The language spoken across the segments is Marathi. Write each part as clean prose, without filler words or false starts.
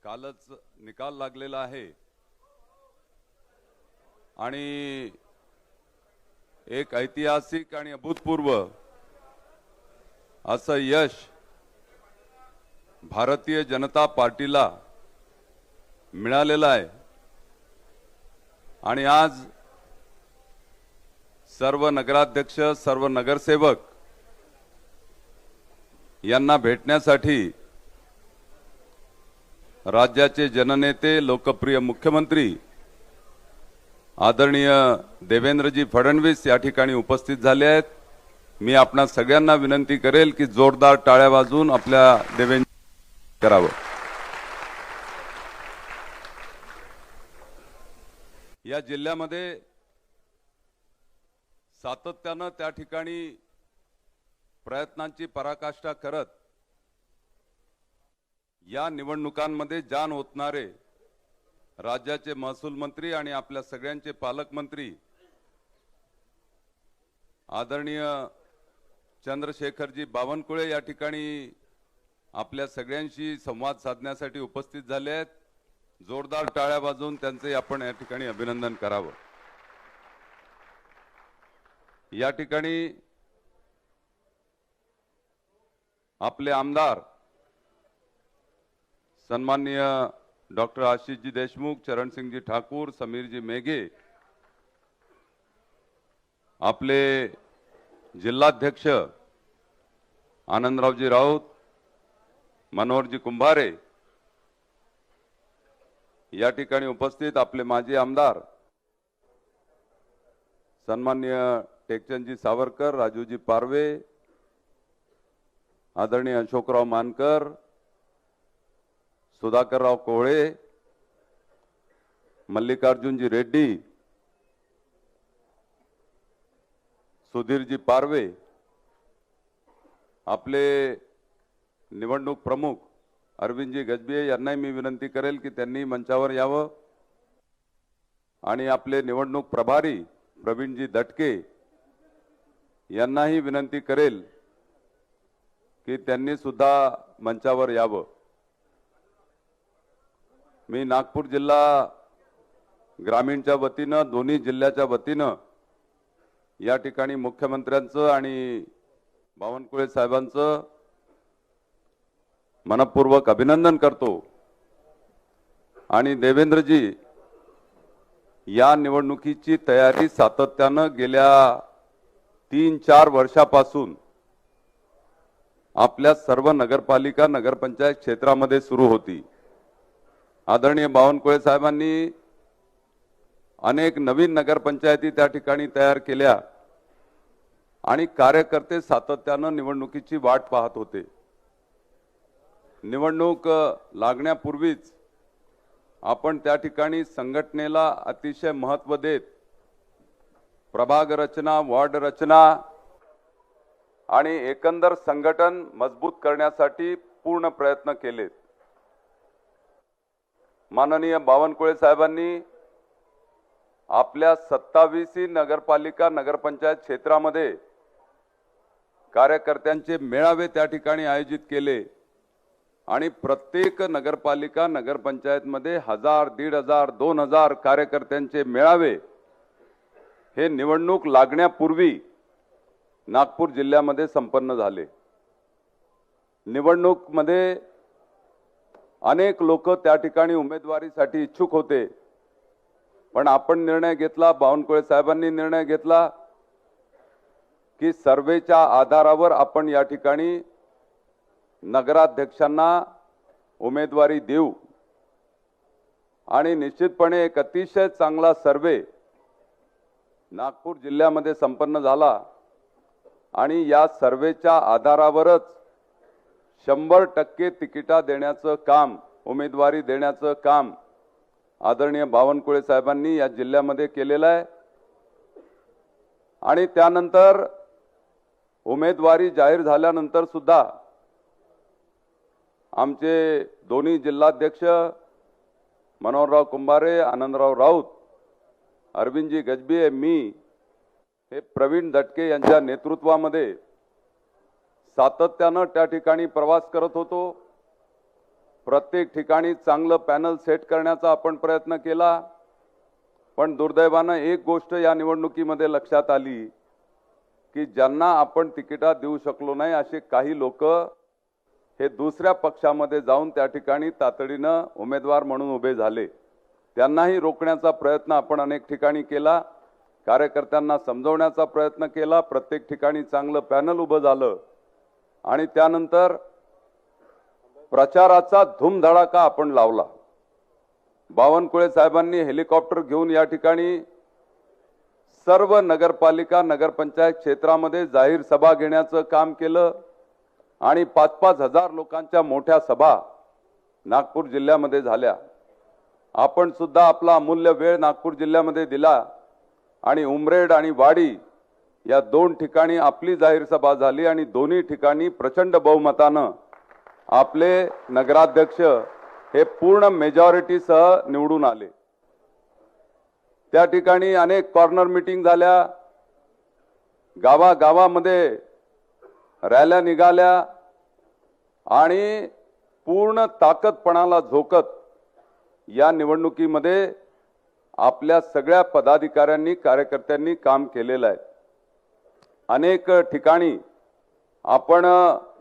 कालच निकाल लागलेला आहे आणि एक ऐतिहासिक आणि अभूतपूर्व असं यश भारतीय जनता पार्टीला मिळालेलं आहे। आणि आज सर्व नगराध्यक्ष सर्व नगरसेवक यांना भेटण्यासाठी राज्याचे जननेते लोकप्रिय मुख्यमंत्री आदरणीय देवेंद्रजी फडणवीस या ठिकाणी उपस्थित झाले आहेत। मी आपणा सगळ्यांना विनंती करेल की जोरदार टाळ्या वाजवून आपल्या देवेंद्र करावं। या जिल्ह्यामध्ये सातत्याने त्या ठिकाणी प्रयत्नांची पराकाष्ठा करत या निवडणुकांमध्ये जान ओतणारे राज्याचे महसूल मंत्री आणि आपल्या सगळ्यांचे पालकमंत्री आदरणीय चंद्रशेखरजी बावनकुळे या ठिकाणी आपल्या सगळ्यांशी संवाद साधण्यासाठी उपस्थित झाले आहेत। जोरदार टाळ्या वाजवून त्यांचे आपण या ठिकाणी अभिनंदन करावं। या ठिकाणी आपले आमदार सन्माननीय डॉक्टर आशीषजी देशमुख, चरणसिंगजी ठाकूर, समीरजी मेघे, आपले जिल्हाध्यक्ष आनंदरावजी राऊत, मनोहरजी कुंभारे या ठिकाणी उपस्थित आपले माजी आमदार सन्माननीय टेकचंदजी सावरकर, राजूजी पारवे, आदरणीय अशोकराव मानकर, सुधाकरराव कोहळे, मल्लिकार्जुनजी रेड्डी, सुधीरजी पारवे, आपले निवडणूक प्रमुख अरविंदजी गजबिये यांनाही मी विनंती करेल की त्यांनी मंचावर यावं आणि आपले निवडणूक प्रभारी प्रवीणजी दटके यांनाही विनंती करेल की त्यांनी सुद्धा मंचावर यावं। मी नागपूर जिल्हा ग्रामीणच्या वतीनं दोन्ही जिल्ह्याच्या वतीनं या ठिकाणी मुख्यमंत्र्यांचं आणि बावनकुळे साहेबांचं मनपूर्वक अभिनंदन करतो। आणि देवेंद्रजी या निवडणुकीची तयारी सातत्यानं गेल्या 3-4 वर्षापासून आपल्या सर्व नगरपालिका नगरपंचायत क्षेत्रामध्ये सुरू होती। आदरणीय बावनकुळे साहेबांनी अनेक नवीन नगरपंचायती त्या ठिकाणी तयार केल्या आणि कार्यकर्ते सातत्यानं निवडणुकीची वाट पाहत होते। निवडणूक लागण्यापूर्वीच आपण त्या ठिकाणी संघटनेला अतिशय महत्त्व देत प्रभाग रचना, वार्ड रचना आणि एकंदर संघटन मजबूत करण्यासाठी पूर्ण प्रयत्न केलेत। माननीय बावनकुळे साहेबांनी आपल्या 27 नगरपालिका नगरपंचायत क्षेत्रामध्ये कार्यकर्त्यांचे मेळावे त्या ठिकाणी आयोजित केले आणि प्रत्येक नगरपालिका नगरपंचायतमध्ये 1000, 1500, 2000 कार्यकर्त्यांचे मेळावे हे निवडणूक लागण्यापूर्वी नागपूर जिल्ह्यामध्ये संपन्न झाले। निवडणूकमध्ये अनेक लोक त्या ठिकाणी उमेदवारीसाठी इच्छुक होते, पण आपण निर्णय घेतला, बावनकुळे साहेबांनी निर्णय घेतला की सर्वेच्या आधारावर आपण या ठिकाणी नगराध्यक्षांना उमेदवारी देऊ। आणि निश्चितपणे एक अतिशय चांगला सर्वे नागपूर जिल्ह्यामध्ये संपन्न झाला आणि या सर्वेच्या आधारावरच 100% तिकिटा देण्याचं काम, उमेदवारी देण्याचं काम आदरणीय बावनकुळे साहेबांनी या जिल्ह्यामध्ये केलेलं आहे। आणि त्यानंतर उमेदवारी जाहीर झाल्यानंतर सुद्धा आमचे दोन्ही जिल्हाध्यक्ष मनोहरराव कुंभारे, आनंदराव राऊत, अरविंदजी गजबिये, मी हे प्रवीण दटके यांच्या नेतृत्वामध्ये सातत्यानं त्या ठिकाणी प्रवास करत होतो। प्रत्येक ठिकाणी चांगलं पॅनल सेट करण्याचा आपण प्रयत्न केला, पण दुर्दैवानं एक गोष्ट या निवडणुकीमध्ये लक्षात आली की ज्यांना आपण तिकिटा देऊ शकलो नाही असे काही लोक हे दुसऱ्या पक्षामध्ये जाऊन त्या ठिकाणी तातडीनं उमेदवार म्हणून उभे झाले. त्यांनाही रोखण्याचा प्रयत्न आपण अनेक ठिकाणी केला, कार्यकर्त्यांना समजवण्याचा प्रयत्न केला, प्रत्येक ठिकाणी चांगलं पॅनल उभं झालं आणि त्यानंतर प्रचाराचा धूमधडाका आपण लावला. बावनकुळे साहेबांनी हेलिकॉप्टर घेऊन या ठिकाणी सर्व नगरपालिका नगरपंचायत क्षेत्रामध्ये जाहीर सभा घेण्याचं काम केलं आणि 5-5 हजार लोकांच्या मोठ्या सभा नागपूर जिल्ह्यामध्ये झाल्या. आपण सुद्धा आपला अमूल्य वेळ नागपूर जिल्ह्यामध्ये दिला आणि उमरेड आणि वाडी या 2 ठिकाणी आपली जाहीर सभा झाली आणि दोन्ही ठिकाणी प्रचंड बहुमतानं आपले नगराध्यक्ष हे पूर्ण मेजॉरिटीसह निवडून आले. त्या ठिकाणी अनेक कॉर्नर मीटिंग झाल्या, गावागावामध्ये रॅल्या निघाल्या आणि पूर्ण ताकदपणाला झोकत या निवडणुकीमध्ये आपल्या सगळ्या पदाधिकाऱ्यांनी कार्यकर्त्यांनी काम केलेलं आहे. अनेक ठिकाणी आपण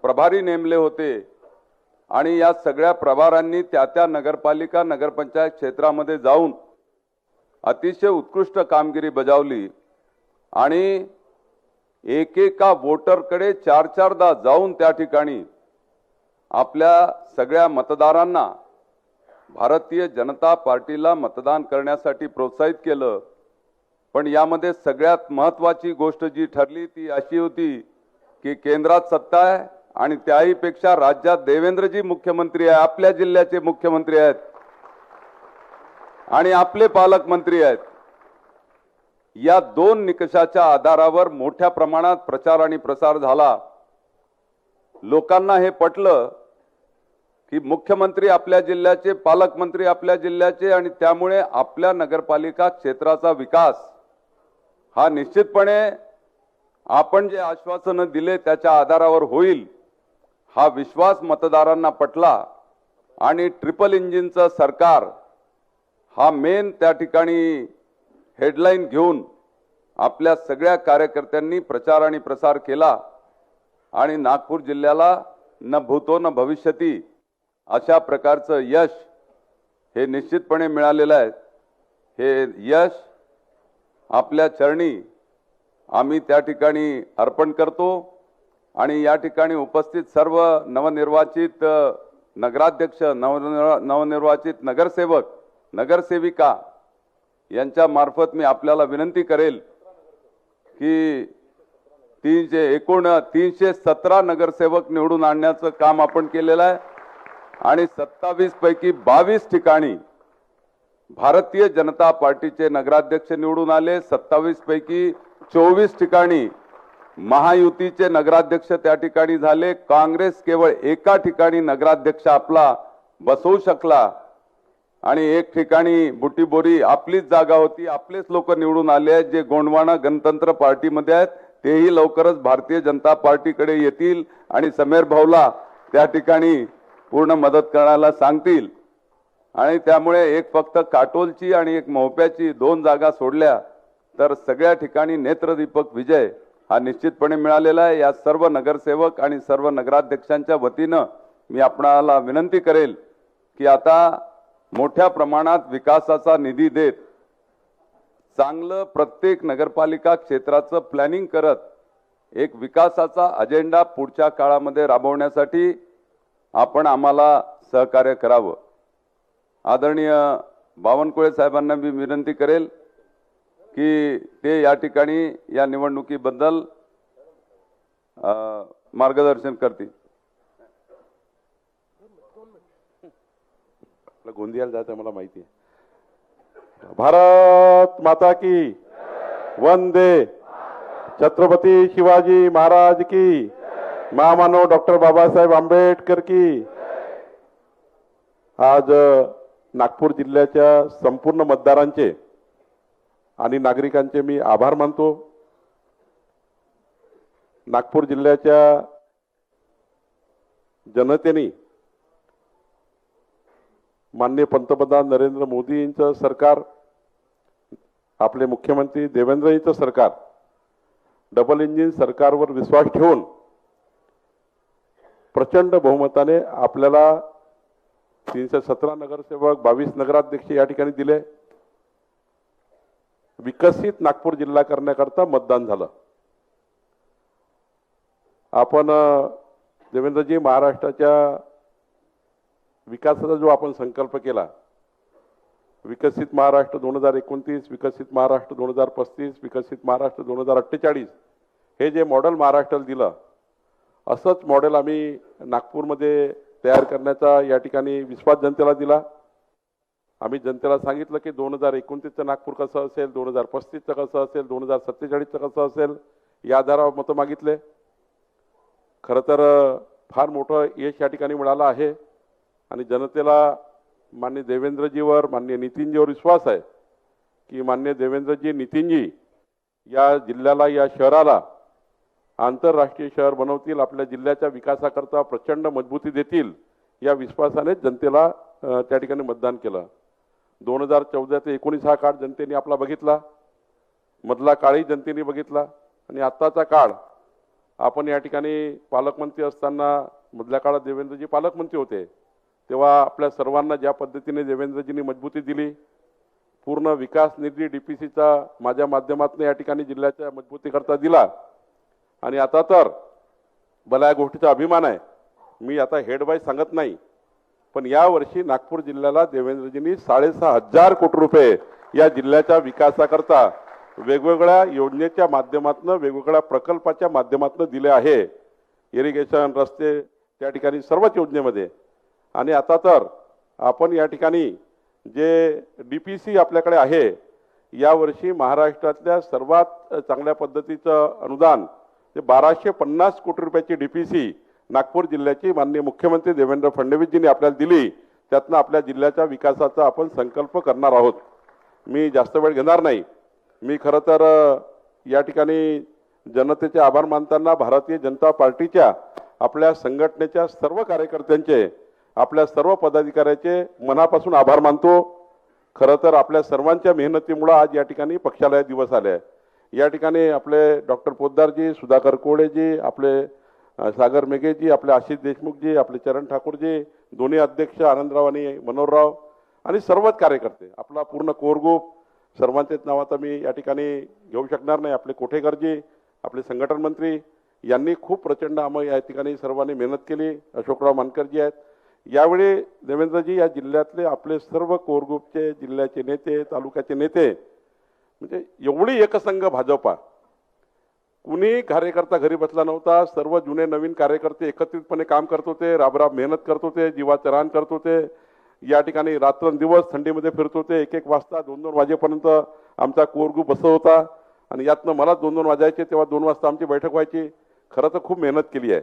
प्रभारी नेमले होते आणि या सगळ्या प्रभारांनी त्या नगरपालिका नगरपंचायत क्षेत्रामध्ये जाऊन अतिशय उत्कृष्ट कामगिरी बजावली आणि एकेका वोटरकडे 4-4दा जाऊन त्या ठिकाणी आपल्या सगळ्या मतदारांना भारतीय जनता पार्टीला मतदान करण्यासाठी प्रोत्साहित केलं. पण यामध्ये सगळ्यात महत्त्वाची गोष्ट जी ठरली ती अशी होती की केंद्रात सत्ता आहे आणि त्याही पेक्षा राज्यात देवेंद्रजी मुख्यमंत्री आहे, आपल्या जिल्ह्याचे मुख्यमंत्री आहेत आणि आपले पालकमंत्री आहेत. या 2 निकषाच्या आधारावर मोठ्या प्रमाणात प्रचार आणि प्रसार झाला. लोकांना हे पटलं की मुख्यमंत्री आपल्या जिल्ह्याचे, पालकमंत्री आपल्या जिल्ह्याचे आणि त्यामुळे आपल्या नगरपालिका क्षेत्राचा विकास हा निश्चितपणे आपण जे आश्वासन दिले त्याच्या आधारावर होईल हा विश्वास मतदारांना पटला आणि ट्रिपल इंजिनचं सरकार हा मेन त्या ठिकाणी हेडलाईन घेऊन आपल्या सगळ्या कार्यकर्त्यांनी प्रचार आणि प्रसार केला आणि नागपूर जिल्ह्याला न भूतो न भविष्यती अशा प्रकारचं यश हे निश्चितपणे मिळालेलं आहे. हे यश आपल्या चरणी आम्ही त्या ठिकाणी अर्पण करतो आणि या ठिकाणी उपस्थित सर्व नवनिर्वाचित नगराध्यक्ष, नवनिर्वाचित नगरसेवक, नगरसेविका यांच्या मार्फत मी आपल्याला विनंती करेल की एकूण 317 नगरसेवक निवडून आणण्याचं काम आपण केलेलं आहे आणि 27 पैकी 22 ठिकाणी भारतीय जनता पार्टीचे नगराध्यक्ष निवडून आले. 27 पैकी 24 ठिकाणी महायुतीचे नगराध्यक्ष त्या ठिकाणी झाले. काँग्रेस केवळ एका ठिकाणी नगराध्यक्ष आपला बसवू शकला आणि एक ठिकाणी बुटीबोरी आपलीच जागा होती, आपलेच लोक निवडून आले आहेत. जे गोंडवाना गणतंत्र पार्टीमध्ये आहेत तेही लवकरच भारतीय जनता पार्टीकडे येतील आणि समेर भाऊला त्या ठिकाणी पूर्ण मदत करायला सांगतील आणि त्यामुळे एक फक्त काटोलची आणि एक मोहप्याची 2 जागा सोडल्या तर सगळ्या ठिकाणी नेत्रदीपक विजय हा निश्चितपणे मिळालेला आहे. या सर्व नगरसेवक आणि सर्व नगराध्यक्षांच्या वतीनं मी आपणाला विनंती करेल की आता मोठ्या प्रमाणात विकासाचा निधी देत चांगलं प्रत्येक नगरपालिका क्षेत्राचं प्लॅनिंग करत एक विकासाचा अजेंडा पुढच्या काळामध्ये राबवण्यासाठी आपण आम्हाला सहकार्य करावं. आदरणीय बावनकुळे साहेबांना मी विनंती करेल की ते या ठिकाणी या निवडणुकीबद्दल मार्गदर्शन करतील. गोंदियाला जायचं मला माहिती आहे. भारत माता की वंदे, छत्रपती शिवाजी महाराज की, महामानव डॉक्टर बाबासाहेब आंबेडकर की. आज नागपूर जिल्ह्याच्या संपूर्ण मतदारांचे आणि नागरिकांचे मी आभार मानतो. नागपूर जिल्ह्याच्या जनतेने माननीय पंतप्रधान नरेंद्र मोदींचं सरकार, आपले मुख्यमंत्री देवेंद्रजींचं सरकार डबल इंजिन सरकारवर विश्वास ठेवून प्रचंड बहुमताने आपल्याला 317 नगरसेवक 22 नगराध्यक्ष या ठिकाणी दिले. विकसित नागपूर जिल्हा करण्याकरता मतदान झालं. आपण देवेंद्रजी महाराष्ट्राच्या विकासाचा जो आपण संकल्प केला, विकसित महाराष्ट्र 2029, विकसित महाराष्ट्र 2035, विकसित महाराष्ट्र 2048, हे जे मॉडेल महाराष्ट्राला दिलं, असंच मॉडेल आम्ही नागपूरमध्ये तयार करण्याचा या ठिकाणी विश्वास जनतेला दिला. आम्ही जनतेला सांगितलं की 2029चं नागपूर कसं असेल, 2035चं कसं असेल, 2047चं कसं असेल, या आधारावर मतं मागितले. खरं तर फार मोठं यश या ठिकाणी मिळालं आहे आणि जनतेला माननीय देवेंद्रजीवर, माननीय नितीनजीवर विश्वास आहे की माननीय देवेंद्रजी, नितीनजी या जिल्ह्याला, या शहराला आंतरराष्ट्रीय शहर बनवतील, आपल्या जिल्ह्याच्या विकासाकरता प्रचंड मजबूती देतील, या विश्वासाने जनतेला त्या ठिकाणी मतदान केलं. 2014 ते 19 हा काळ जनतेने आपला बघितला, मधला काळही जनतेने बघितला आणि आत्ताचा काळ. आपण या ठिकाणी पालकमंत्री असताना मधल्या काळात देवेंद्रजी पालकमंत्री होते, तेव्हा आपल्या सर्वांना ज्या पद्धतीने देवेंद्रजींनी मजबूती दिली, पूर्ण विकास निधी डीपीसीचा माझ्या माध्यमातून या ठिकाणी जिल्ह्याच्या मजबूतीकरता दिला. आणि आता तर मला या गोष्टीचा अभिमान आहे, मी आता हेड वाईज सांगत नाही, पण यावर्षी नागपूर जिल्ह्याला देवेंद्रजींनी 6,500 कोटी रुपये या जिल्ह्याच्या विकासाकरता वेगवेगळ्या योजनेच्या माध्यमातून, वेगवेगळ्या प्रकल्पाच्या माध्यमातून दिले आहे. इरिगेशन, रस्ते, त्या ठिकाणी सर्वच योजनेमध्ये. आणि आता तर आपण या ठिकाणी जे डीपीसी आपल्याकडे आहे, यावर्षी महाराष्ट्रातल्या सर्वात चांगल्या पद्धतीचं अनुदान ते 1250 कोटी रुपयाची डीपीसी नागपूर जिल्ह्याची माननीय मुख्यमंत्री देवेंद्र फडणवीसजींनी आपल्याला दिली. त्यातनं आपल्या जिल्ह्याच्या विकासाचा आपण संकल्प करणार आहोत. मी जास्त वेळ घेणार नाही. मी खरं तर या ठिकाणी जनतेचे आभार मानताना भारतीय जनता पार्टीच्या, आपल्या संघटनेच्या सर्व कार्यकर्त्यांचे, आपल्या सर्व पदाधिकाऱ्याचे मनापासून आभार मानतो. खरं तर आपल्या सर्वांच्या मेहनतीमुळे आज या ठिकाणी पक्षाला दिवस आले. या ठिकाणी आपले डॉक्टर पोद्दारजी, सुधाकर कोळेजी, आपले सागर मेघेजी, आपले आशिष देशमुखजी, आपले चरण ठाकूरजी, दोन्ही अध्यक्ष आनंदराव आणि मनोहरराव आणि सर्वच कार्यकर्ते, आपला पूर्ण कोर ग्रुप, सर्वांचेच नाव आता मी या ठिकाणी घेऊ शकणार नाही. आपले कोठेकरजी, आपले संघटन मंत्री, यांनी खूप प्रचंड आम्ही या ठिकाणी सर्वांनी मेहनत केली. अशोकराव मानकरजी आहेत. यावेळी देवेंद्रजी या जिल्ह्यातले आपले सर्व कोर ग्रुपचे, जिल्ह्याचे नेते, तालुक्याचे नेते, म्हणजे एवढी एकसंघ भाजपा, कुणी कार्यकर्ता घरी बसला नव्हता. सर्व जुने नवीन कार्यकर्ते एकत्रितपणे काम करत होते, राबराब मेहनत करत होते, जीवाचं रान करत होते. या ठिकाणी रात्रंदिवस थंडीमध्ये फिरत होते. 1-1 वाजता 2-2 वाजेपर्यंत आमचा कोर ग्रुप बसत होता आणि यातनं मला 2-2 वाजायचे, तेव्हा 2 वाजता आमची बैठक व्हायची. खरं तर खूप मेहनत केली आहे.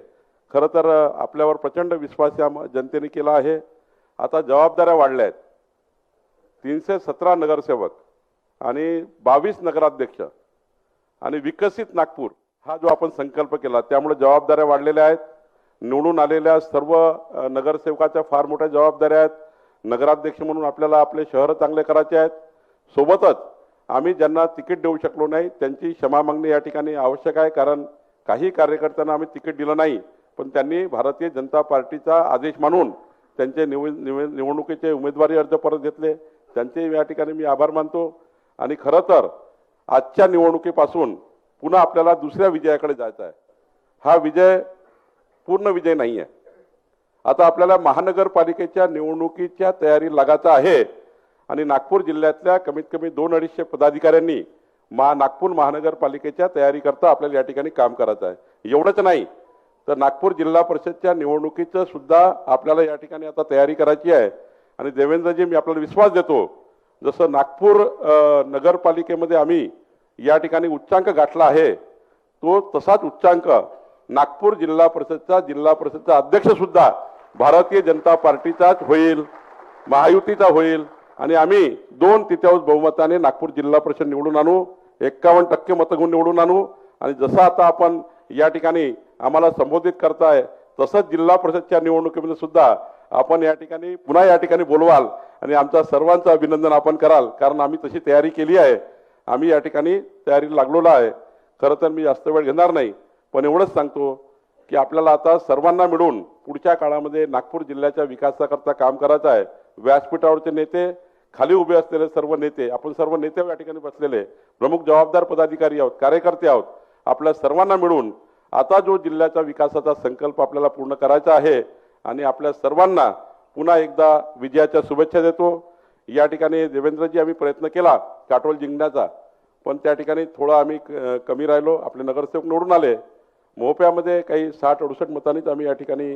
खरं तर आपल्यावर प्रचंड विश्वास या जनतेने केला आहे. आता जबाबदाऱ्या वाढल्या आहेत. 317 नगरसेवक आणि 22 नगराध्यक्ष आणि विकसित नागपूर हा जो आपण संकल्प केला, त्यामुळे जबाबदाऱ्या वाढलेल्या आहेत. निवडून आलेल्या सर्व नगरसेवकाच्या फार मोठ्या जबाबदाऱ्या आहेत. नगराध्यक्ष म्हणून आपल्याला आपले शहर चांगले करायचे आहेत. सोबतच आम्ही ज्यांना तिकीट देऊ शकलो नाही त्यांची क्षमा मागणी या ठिकाणी आवश्यक आहे. कारण काही कार्यकर्त्यांना आम्ही तिकीट दिलं नाही, पण त्यांनी भारतीय जनता पार्टीचा आदेश मानून त्यांचे निवडणुकीचे उमेदवारी अर्ज परत घेतले. त्यांचे या ठिकाणी मी आभार मानतो. आणि खरं तर आजच्या निवडणुकीपासून पुन्हा आपल्याला दुसऱ्या विजयाकडे जायचं आहे. हा विजय पूर्ण विजय नाही आहे. आता आपल्याला महानगरपालिकेच्या निवडणुकीच्या तयारी लागायचं आहे आणि नागपूर जिल्ह्यातल्या कमीत कमी 200-250 पदाधिकाऱ्यांनी नागपूर महानगरपालिकेच्या तयारीकरता आपल्याला या ठिकाणी काम करायचं आहे. एवढंच नाही तर नागपूर जिल्हा परिषदच्या निवडणुकीचं सुद्धा आपल्याला या ठिकाणी आता तयारी करायची आहे. आणि देवेंद्रजी, मी आपल्याला विश्वास देतो, जसं नागपूर नगरपालिकेमध्ये आम्ही या ठिकाणी उच्चांक गाठला आहे, तो तसाच उच्चांक नागपूर जिल्हा परिषदचा अध्यक्ष सुद्धा भारतीय जनता पार्टीचाच होईल, महायुतीचा होईल. आणि आम्ही 2/3 बहुमताने नागपूर जिल्हा परिषद निवडून आणू, 51% मतगुण निवडून आणू. आणि जसं आता आपण या ठिकाणी आम्हाला संबोधित करताय, तसंच जिल्हा परिषदच्या निवडणुकीमध्ये सुद्धा आपण या ठिकाणी पुन्हा या ठिकाणी बोलवाल आणि आमच्या सर्वांचं अभिनंदन आपण कराल, कारण आम्ही तशी तयारी केली आहे. आम्ही या ठिकाणी तयारीला लागलेलो आहे. खरं तर मी जास्त वेळ घेणार नाही, पण एवढंच सांगतो की आपल्याला आता सर्वांना मिळून पुढच्या काळामध्ये नागपूर जिल्ह्याच्या विकासाकरता काम करायचं आहे. व्यासपीठावरचे नेते, खाली उभे असलेले सर्व नेते, आपण सर्व नेते या ठिकाणी बसलेले प्रमुख जबाबदार पदाधिकारी आहोत, कार्यकर्ते आहोत. आपल्या सर्वांना मिळून आता जो जिल्ह्याचा विकासाचा संकल्प आपल्याला पूर्ण करायचा आहे आणि आपल्या सर्वांना पुन्हा एकदा विजयाच्या शुभेच्छा देतो. या ठिकाणी देवेंद्रजी आम्ही प्रयत्न केला काटोल जिंकण्याचा, पण त्या ठिकाणी थोडं आम्ही कमी राहिलो. आपले नगरसेवक निवडून आले. मोहप्यामध्ये काही 60-68 मतांनीच आम्ही या ठिकाणी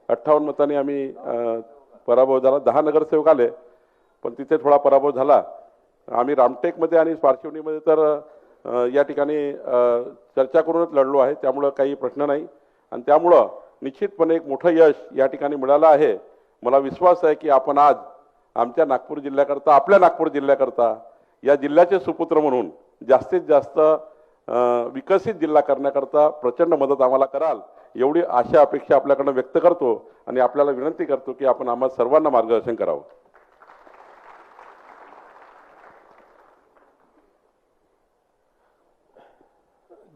58 मतांनी आम्ही पराभव झाला. 10 नगरसेवक आले, पण तिथे थोडा पराभव झाला. आम्ही रामटेकमध्ये आणि पारशिवनीमध्ये तर या ठिकाणी चर्चा करूनच लढलो आहे, त्यामुळं काही प्रश्न नाही. आणि त्यामुळं निश्चितपणे एक मोठं यश या ठिकाणी मिळालं आहे. मला विश्वास आहे की आपण आज आमच्या नागपूर जिल्ह्याकरता, आपल्या नागपूर जिल्ह्याकरता, या जिल्ह्याचे सुपुत्र म्हणून जास्तीत जास्त विकसित जिल्हा करण्याकरता प्रचंड मदत आम्हाला कराल, एवढी आशा अपेक्षा आपल्याकडनं व्यक्त करतो आणि आपल्याला विनंती करतो की आपण आम्हा सर्वांना मार्गदर्शन करावं.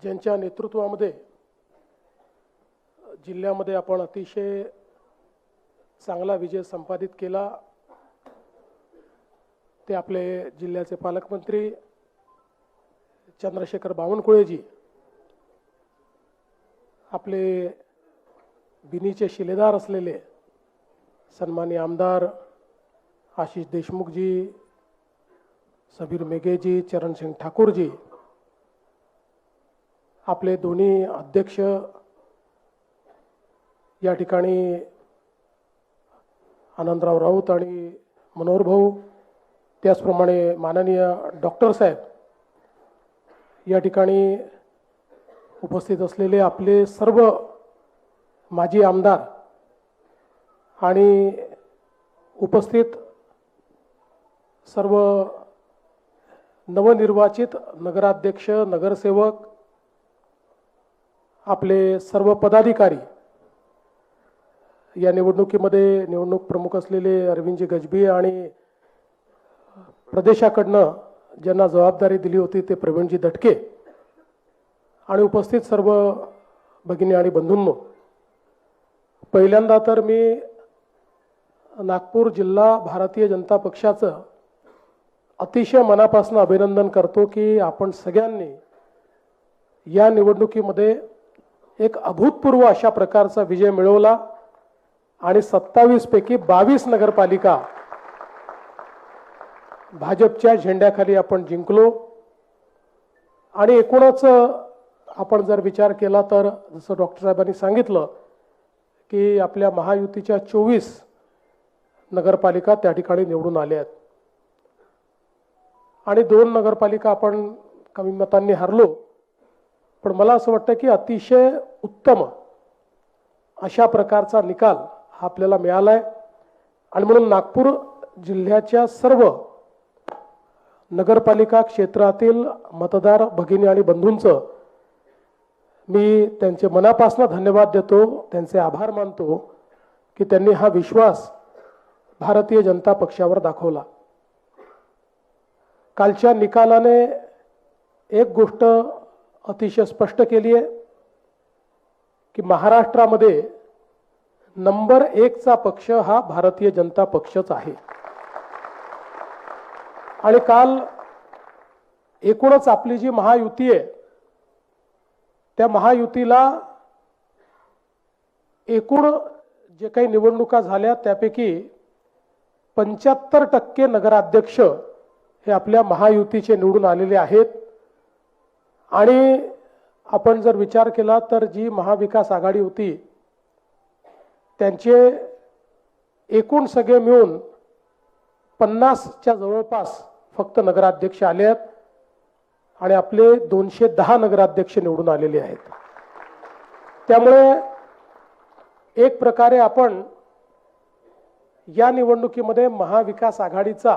ज्यांच्या नेतृत्वामध्ये जिल्ह्यामध्ये आपण अतिशय चांगला विजय संपादित केला ते आपले जिल्ह्याचे पालकमंत्री चंद्रशेखर बावनकुळेजी, आपले बिनीचे शिलेदार असलेले सन्माननीय आमदार आशिष देशमुखजी, सबीर मेघेजी, चरणसिंग ठाकूरजी, आपले दोन्ही अध्यक्ष या ठिकाणी आनंदराव राऊत आणि मनोहर भाऊ, त्याचप्रमाणे माननीय डॉक्टर साहेब, या ठिकाणी उपस्थित असलेले आपले सर्व माजी आमदार आणि उपस्थित सर्व नवनिर्वाचित नगराध्यक्ष, नगरसेवक, आपले सर्व पदाधिकारी, या निवडणुकीमध्ये निवडणूक प्रमुख असलेले अरविंदजी गजबी आणि प्रदेशाकडनं ज्यांना जबाबदारी दिली होती ते प्रवीणजी दटके आणि उपस्थित सर्व भगिनी आणि बंधूंनो, पहिल्यांदा तर मी नागपूर जिल्हा भारतीय जनता पक्षाचं अतिशय मनापासून अभिनंदन करतो की आपण सगळ्यांनी या निवडणुकीमध्ये एक अभूतपूर्व अशा प्रकारचा विजय मिळवला आणि 27 पैकी 22 नगरपालिका भाजपच्या झेंड्याखाली आपण जिंकलो. आणि एकूणच आपण जर विचार केला तर जसं डॉक्टर साहेबांनी सांगितलं की आपल्या महायुतीच्या 24 नगरपालिका त्या ठिकाणी निवडून आल्या आहेत आणि 2 नगरपालिका आपण कमी मतांनी हरलो. पण मला असं वाटतं की अतिशय उत्तम अशा प्रकारचा निकाल हा आपल्याला मिळाला आहे आणि म्हणून नागपूर जिल्ह्याच्या सर्व नगरपालिका क्षेत्रातील मतदार भगिनी आणि बंधूंचं मी त्यांचे मनापासून धन्यवाद देतो, त्यांचे आभार मानतो की त्यांनी हा विश्वास भारतीय जनता पक्षावर दाखवला. कालच्या निकालाने एक गोष्ट अतिशय स्पष्ट केली आहे की महाराष्ट्रामध्ये नंबर 1 चा पक्ष हा भारतीय जनता पक्षच आहे. आणि काल एकूणच आपली जी महायुती आहे त्या महायुतीला एकूण जे काही निवडणुका झाल्या त्यापैकी 75% नगराध्यक्ष हे आपल्या महायुतीचे निवडून आलेले आहेत. आणि आपण जर विचार केला तर जी महाविकास आघाडी होती त्यांचे एकूण सगळे मिळून 50च्या जवळपास फक्त नगराध्यक्ष आले आहेत आणि आपले 210 नगराध्यक्ष निवडून आलेले आहेत. त्यामुळे एक प्रकारे आपण या निवडणुकीमध्ये महाविकास आघाडीचा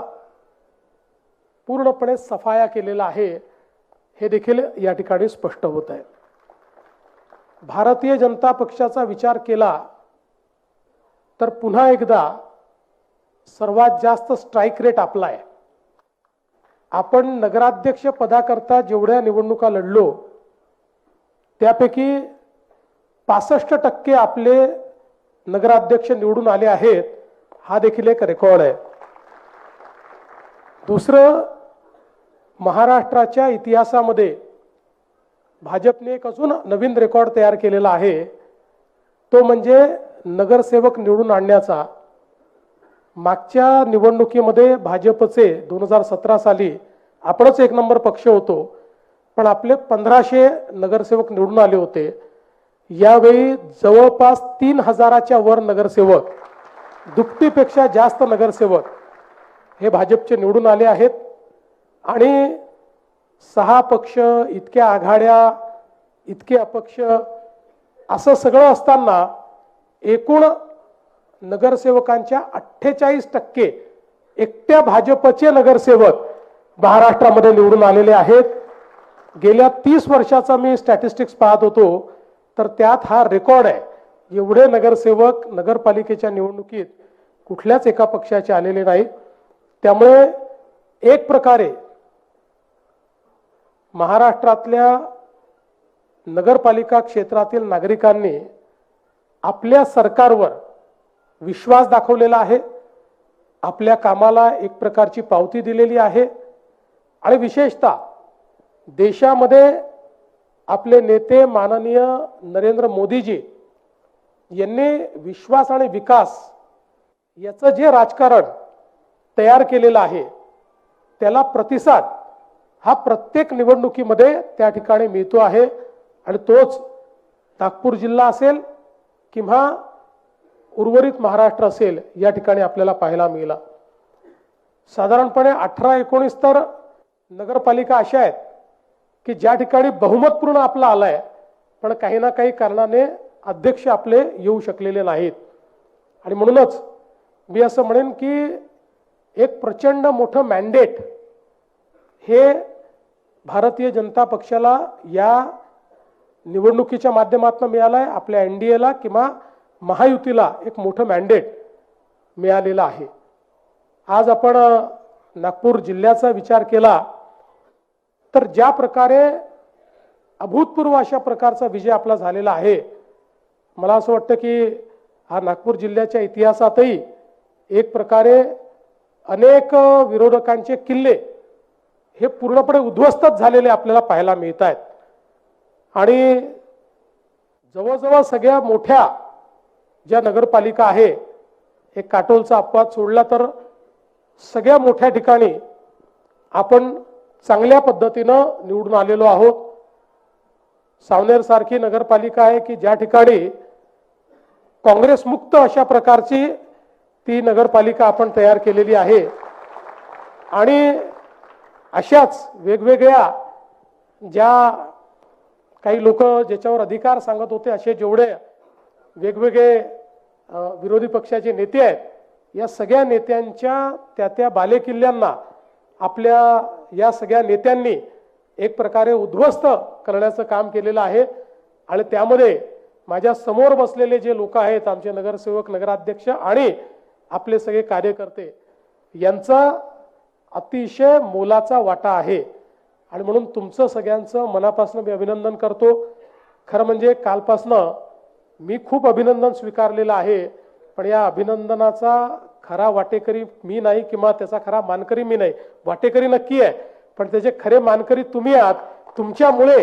पूर्णपणे सफाया केलेला आहे हे देखील या ठिकाणी स्पष्ट होत आहे. भारतीय जनता पक्षाचा विचार केला तर पुन्हा एकदा सर्वात जास्त स्ट्राईक रेट आपला आहे. आपण नगराध्यक्ष पदाकरता जेवढ्या निवडणुका लढलो त्यापैकी 65% आपले नगराध्यक्ष निवडून आले आहेत. हा देखील एक रेकॉर्ड आहे. दुसरं, महाराष्ट्राच्या इतिहासामध्ये भाजपने एक अजून नवीन रेकॉर्ड तयार केलेला आहे. तो म्हणजे नगरसेवक निवडून आणण्याचा. मागच्या निवडणुकीमध्ये भाजपचे 2017 साली आपणच एक नंबर पक्ष होतो, पण आपले 1500 नगरसेवक निवडून आले होते. यावेळी जवळपास 3000च्या वर नगरसेवक, दुपटीपेक्षा जास्त नगरसेवक हे भाजपचे निवडून आले आहेत. आणि 6 पक्ष, इतक्या आघाड्या, इतके अपक्ष, असं सगळं असताना एकूण नगरसेवकांच्या 48% एकट्या भाजपचे नगरसेवक महाराष्ट्रामध्ये निवडून आलेले आहेत. गेल्या 30 वर्षाचा मी स्टॅटिस्टिक्स पाहत होतो, तर त्यात हा रेकॉर्ड आहे. एवढे नगरसेवक नगरपालिकेच्या निवडणुकीत कुठल्याच एका पक्षाचे आलेले नाही. त्यामुळे एक प्रकारे महाराष्ट्रातल्या नगरपालिका क्षेत्रातील नागरिकांनी आपल्या सरकारवर विश्वास दाखवलेला आहे. आपल्या कामाला एक प्रकारची पावती दिलेली आहे. आणि विशेषतः देशामध्ये आपले नेते माननीय नरेंद्र मोदीजी यांनी विश्वास आणि विकास याचं जे राजकारण तयार केलेलं आहे त्याला प्रतिसाद हा प्रत्येक निवडणुकीमध्ये त्या ठिकाणी मिळतो आहे. आणि तोच नागपूर जिल्हा असेल किंवा उर्वरित महाराष्ट्र असेल, या ठिकाणी आपल्याला पाहायला मिळाला. साधारणपणे 18-19 तर नगरपालिका अशा आहेत की ज्या ठिकाणी बहुमतपूर्ण आपला आलाय, पण काही ना काही कारणाने अध्यक्ष आपले येऊ शकलेले नाहीत. आणि म्हणूनच मी असं म्हणेन की एक प्रचंड मोठं मॅन्डेट हे भारतीय जनता पक्षाला या निवडणुकीच्या माध्यमातून मिळालं आहे. आपल्या NDAला किंवा महायुतीला एक मोठं मॅन्डेट मिळालेलं आहे. आज आपण नागपूर जिल्ह्याचा विचार केला तर ज्या प्रकारे अभूतपूर्व अशा प्रकारचा विजय आपला झालेला आहे, मला असं वाटतं की हा नागपूर जिल्ह्याच्या इतिहासातही एक प्रकारे अनेक विरोधकांचे किल्ले हे पूर्णपणे उद्ध्वस्तच झालेले आपल्याला पाहायला मिळत आहेत. आणि जवळजवळ सगळ्या मोठ्या ज्या नगरपालिका आहे, एक काटोलचा अपवाद सोडला तर सगळ्या मोठ्या ठिकाणी आपण चांगल्या पद्धतीनं निवडून आलेलो आहोत. सावनेर सारखी नगरपालिका आहे की ज्या ठिकाणी काँग्रेस मुक्त अशा प्रकारची ती नगरपालिका आपण तयार केलेली आहे. आणि अशाच वेगवेगळ्या ज्या काही लोक ज्याच्यावर अधिकार सांगत होते, असे जेवढे वेगवेगळे विरोधी पक्षाचे नेते आहेत, या सगळ्या नेत्यांच्या त्या बालेकिल्ल्यांना आपल्या या सगळ्या नेत्यांनी एक प्रकारे उद्ध्वस्त करण्याचं काम केलेलं आहे. आणि त्यामध्ये माझ्या समोर बसलेले जे लोक आहेत, आमचे नगरसेवक, नगराध्यक्ष आणि आपले सगळे कार्यकर्ते, यांचा अतिशय मोलाचा वाटा आहे. आणि म्हणून तुमचं सगळ्यांचं मनापासून मी अभिनंदन करतो. खरं म्हणजे कालपासनं मी खूप अभिनंदन स्वीकारलेलं आहे, पण या अभिनंदनाचा खरा वाटेकरी मी नाही किंवा त्याचा खरा मानकरी मी नाही. वाटेकरी नक्की आहे, पण त्याचे खरे मानकरी तुम्ही आहात. तुमच्यामुळे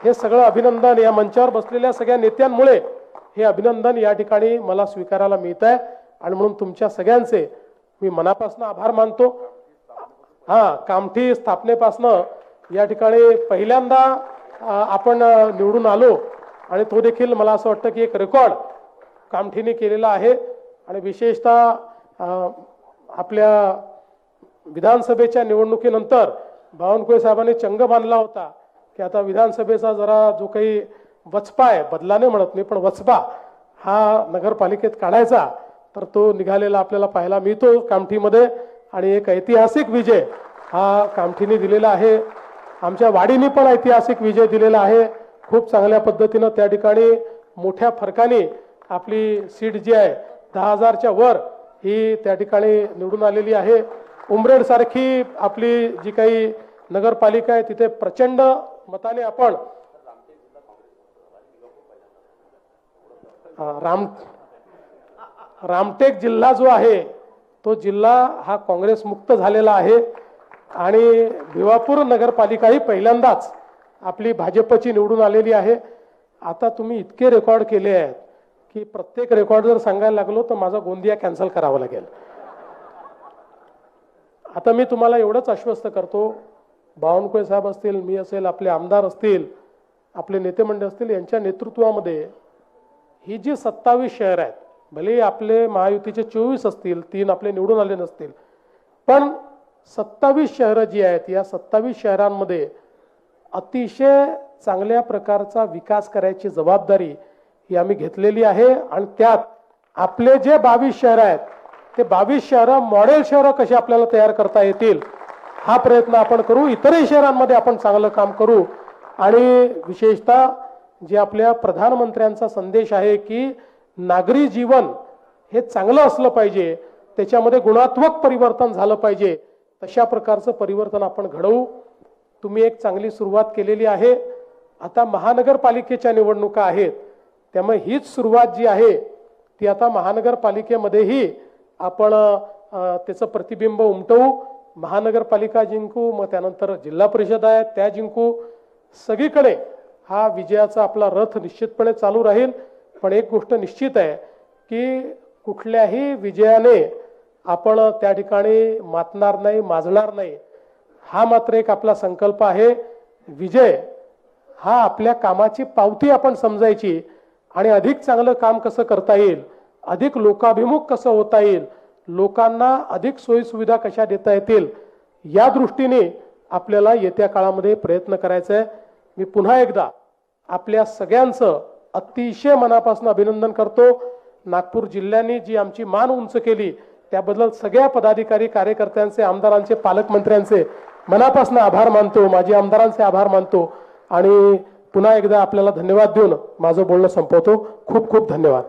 हे सगळं अभिनंदन, या मंचावर बसलेल्या सगळ्या नेत्यांमुळे हे अभिनंदन या ठिकाणी मला स्वीकारायला मिळत आहे. आणि म्हणून तुमच्या सगळ्यांचे मी मनापासून आभार मानतो. कामठी स्थापनेपासनं या ठिकाणी पहिल्यांदा आपण निवडून आलो आणि तो देखील मला असं वाटतं की एक रेकॉर्ड कामठीने केलेला आहे. आणि विशेषतः आपल्या विधानसभेच्या निवडणुकीनंतर बावनकुळे साहेबांनी चंग बांधला होता की आता विधानसभेचा जरा जो काही वचपा आहे, बदलाने म्हणत नाही पण वचपा हा नगरपालिकेत काढायचा, तर तो निघालेला आपल्याला पाहायला मिळतो कामठीमध्ये. आणि एक ऐतिहासिक विजय हा कामठीने दिलेला आहे. आमच्या वाडीने पण ऐतिहासिक विजय दिलेला आहे. खूप चांगल्या पद्धतीनं त्या ठिकाणी मोठ्या फरकाने आपली सीट जी आहे 10,000च्या वर ही त्या ठिकाणी निवडून आलेली आहे. उमरेड सारखी आपली जी काही नगरपालिका आहे तिथे प्रचंड मताने आपण रामटेक जिल्हा जो आहे तो जिल्हा हा काँग्रेस मुक्त झालेला आहे आणि भिवापूर नगरपालिका ही पहिल्यांदाच आपली भाजपची निवडून आलेली आहे. आता तुम्ही इतके रेकॉर्ड केले आहेत की प्रत्येक रेकॉर्ड जर सांगायला लागलो तर माझा गोंदिया कॅन्सल करावा लागेल. आता मी तुम्हाला एवढंच आश्वस्त करतो, बावनकुळे साहेब असतील, मी असेल, आपले आमदार असतील, आपले नेते मंडळ असतील, यांच्या नेतृत्वामध्ये ही जी 27 शहर आहेत, भले आपले महायुतीचे 24 असतील, 3 आपले निवडून आले नसतील, पण 27 शहरं जी आहेत या 27 शहरांमध्ये अतिशय चांगल्या प्रकारचा विकास करायची जबाबदारी ही आम्ही घेतलेली आहे. आणि त्यात आपले जे 22 शहर आहेत ते 22 शहरं मॉडेल शहरं कशी आपल्याला तयार करता येतील हा प्रयत्न आपण करू. इतरही शहरांमध्ये आपण चांगलं काम करू. आणि विशेषतः जे आपल्या प्रधानमंत्र्यांचा संदेश आहे की नागरी जीवन हे चांगलं असलं पाहिजे, त्याच्यामध्ये गुणात्मक परिवर्तन झालं पाहिजे, तशा प्रकारचं परिवर्तन आपण घडवू. तुम्ही एक चांगली सुरुवात केलेली आहे. आता महानगरपालिकेच्या निवडणुका आहेत, त्यामुळे हीच सुरुवात जी आहे ती आता महानगरपालिकेमध्येही आपण त्याचं प्रतिबिंब उमटवू. महानगरपालिका जिंकू, मग त्यानंतर जिल्हा परिषद आहे त्या जिंकू. सगळीकडे हा विजयाचा आपला रथ निश्चितपणे चालू राहील. पण एक गोष्ट निश्चित आहे की कुठल्याही विजयाने आपण त्या ठिकाणी मातणार नाही, माजणार नाही, हा मात्र एक आपला संकल्प आहे. विजय हा आपल्या कामाची पावती आपण समजायची आणि अधिक चांगलं काम कसं करता येईल, अधिक लोकाभिमुख कसं होता येईल, लोकांना अधिक सोयीसुविधा कशा देता येतील, या दृष्टीने आपल्याला येत्या काळामध्ये प्रयत्न करायचा आहे. मी पुन्हा एकदा आपल्या सगळ्यांचं अतिशय मनापासून अभिनंदन करतो. नागपूर जिल्ह्याने जी आमची मान उंच केली त्याबद्दल सगळ्या पदाधिकारी, कार्यकर्त्यांचे, आमदारांचे, पालकमंत्र्यांचे मनापासून आभार मानतो, माजी आमदारांचे आभार मानतो आणि पुन्हा एकदा आपल्याला धन्यवाद देऊन माझं बोलणं संपवतो. खूप खूप धन्यवाद.